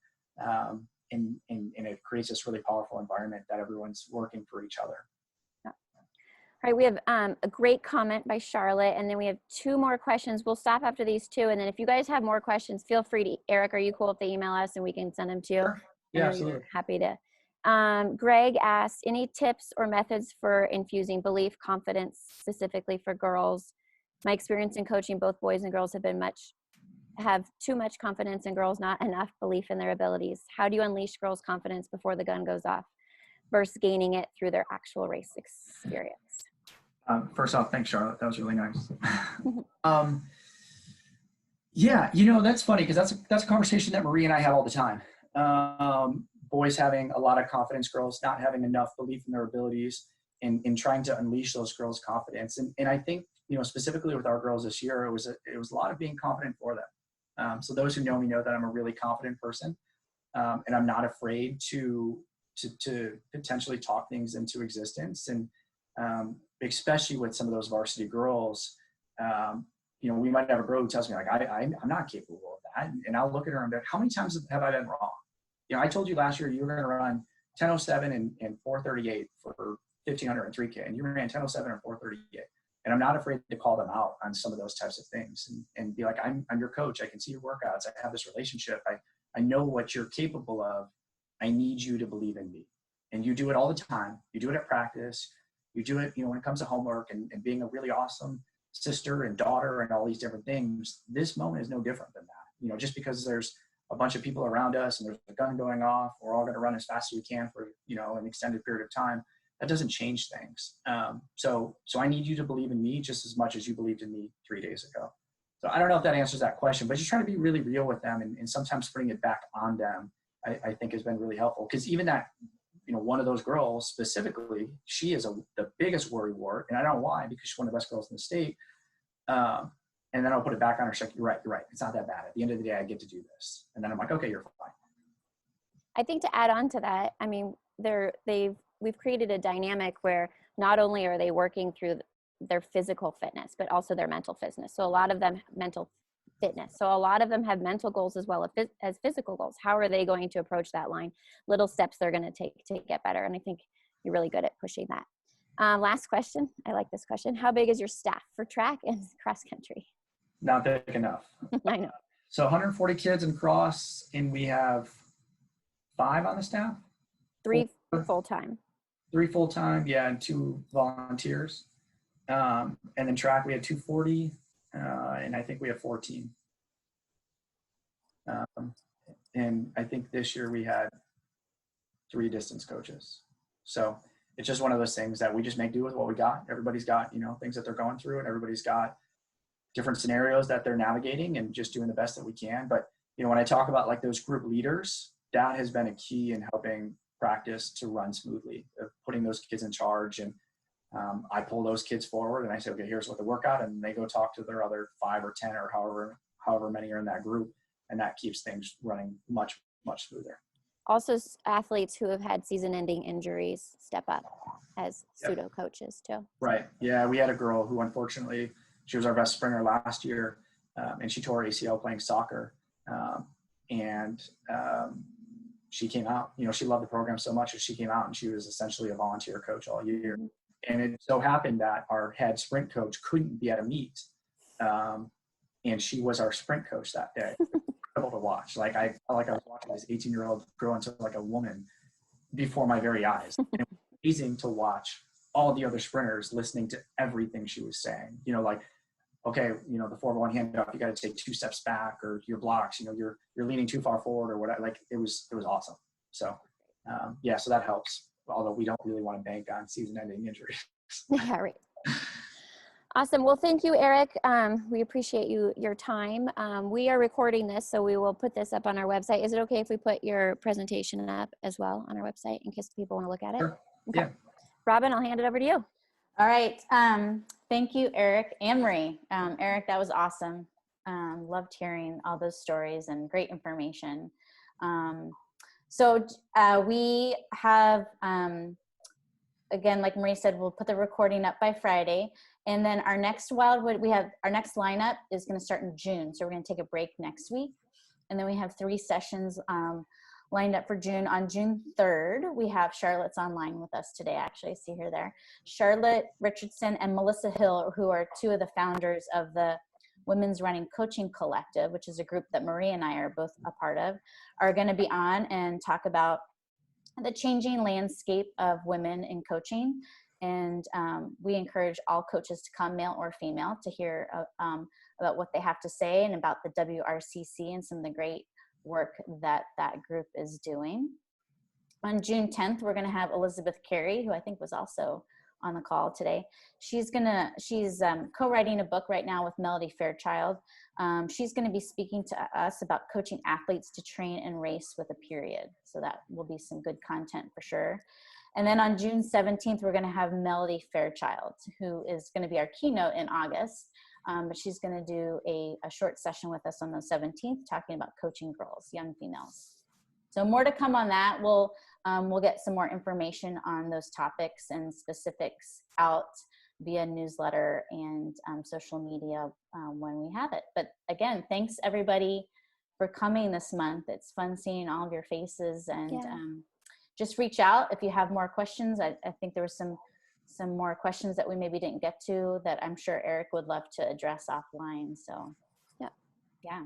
it creates this really powerful environment that everyone's working for each other. All right, we have a great comment by Charlotte, and then we have 2 more questions. We'll stop after these 2, and then if you guys have more questions, feel free to, Eric, are you cool if they email us and we can send them to you? Sure. Yeah, absolutely. Happy to. Greg asked, any tips or methods for infusing belief, confidence, specifically for girls? My experience in coaching both boys and girls have too much confidence, and girls not enough belief in their abilities. How do you unleash girls' confidence before the gun goes off versus gaining it through their actual race experience? First off, thanks, Charlotte. That was really nice. Yeah, you know, that's funny because that's a conversation that Marie and I have all the time. Boys having a lot of confidence, girls not having enough belief in their abilities, and trying to unleash those girls' confidence. And I think, you know, specifically with our girls this year, it was a lot of being confident for them. So those who know me know that I'm a really confident person, and I'm not afraid to to potentially talk things into existence. And especially with some of those varsity girls, you know, we might have a girl who tells me like, I'm not capable of that. And I'll look at her and be like, how many times have I been wrong? You know, I told you last year you were going to run 10:07 and 4:38 for 1,500 and 3K, and you ran 10:07 and 4:38. And I'm not afraid to call them out on some of those types of things and be like, I'm your coach. I can see your workouts. I have this relationship. I know what you're capable of. I need you to believe in me. And you do it all the time. You do it at practice. You do it, you know, when it comes to homework and being a really awesome sister and daughter and all these different things. This moment is no different than that. You know, just because there's a bunch of people around us and there's a gun going off, we're all going to run as fast as we can for, you know, an extended period of time. That doesn't change things. So I need you to believe in me just as much as you believed in me 3 days ago. So I don't know if that answers that question, but just trying to be really real with them and sometimes putting it back on them, I think has been really helpful. Because even that, you know, one of those girls specifically, she is the biggest worry wart, and I don't know why, because she's one of the best girls in the state. And then I'll put it back on her. She's like, you're right. It's not that bad. At the end of the day, I get to do this. And then I'm like, okay, you're fine. I think to add on to that, I mean, we've created a dynamic where not only are they working through their physical fitness, but also their mental fitness. So a lot of them mental fitness. So a lot of them have mental goals as well as physical goals. How are they going to approach that line? Little steps they're going to take to get better. And I think you're really good at pushing that. Last question. I like this question. How big is your staff for track and cross country? Not big enough. I know. So 140 kids in cross, and we have 5 on the staff? 3 full-time. 3 full-time, yeah, and 2 volunteers. And then track, we had 240, and I think we have 14. And I think this year we had 3 distance coaches. So it's just one of those things that we just make do with what we got. Everybody's got, you know, things that they're going through, and everybody's got different scenarios that they're navigating and just doing the best that we can. But, you know, when I talk about like those group leaders, that has been a key in helping practice to run smoothly, of putting those kids in charge. And I pull those kids forward and I say, okay, here's what the workout, and they go talk to their other 5 or 10 or however many are in that group. And that keeps things running much, much smoother. Also, athletes who have had season-ending injuries step up as pseudo coaches too. Right. Yeah. We had a girl who, unfortunately, she was our best sprinter last year, and she tore ACL playing soccer. She came out. You know, she loved the program so much that she came out, and she was essentially a volunteer coach all year. Mm-hmm. And it so happened that our head sprint coach couldn't be at a meet, and she was our sprint coach that day. Incredible to watch. Like I felt like I was watching this 18-year-old grow into like a woman before my very eyes. And it was amazing to watch all the other sprinters listening to everything she was saying. You know, like, okay, you know, the 4-1 handoff, you got to take 2 steps back, or your blocks, you know, you're leaning too far forward or whatever. Like it was awesome. So so that helps. Although we don't really want to bank on season-ending injuries. Yeah, right. Awesome. Well, thank you, Eric. We appreciate your time. We are recording this, so we will put this up on our website. Is it okay if we put your presentation up as well on our website in case people want to look at it? Sure. Okay. Yeah. Robin, I'll hand it over to you. All right. Thank you, Eric and Marie. Eric, that was awesome. Loved hearing all those stories and great information. So we have, again, like Marie said, we'll put the recording up by Friday. And then our next Wildwood, our next lineup is going to start in June. So we're going to take a break next week. And then we have 3 sessions lined up for June. On June 3rd, we have Charlotte's online with us today, actually. I see her there. Charlotte Richardson and Melissa Hill, who are 2 of the founders of the Women's Running Coaching Collective, which is a group that Marie and I are both a part of, are going to be on and talk about the changing landscape of women in coaching. And we encourage all coaches to come, male or female, to hear about what they have to say and about the WRCC and some of the great work that group is doing. On June 10th, we're going to have Elizabeth Carey, who I think was also on the call today. She's co-writing a book right now with Melody Fairchild. She's going to be speaking to us about coaching athletes to train and race with a period. So that will be some good content for sure. And then on June 17th, we're going to have Melody Fairchild, who is going to be our keynote in August. But she's going to do a short session with us on the 17th, talking about coaching girls, young females. So more to come on that. We'll get some more information on those topics and specifics out via newsletter and social media when we have it. But again, thanks everybody for coming this month. It's fun seeing all of your faces, and just reach out if you have more questions. I think there was some more questions that we maybe didn't get to that I'm sure Eric would love to address offline. So yeah.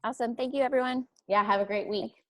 Awesome. Thank you, everyone. Yeah, have a great week.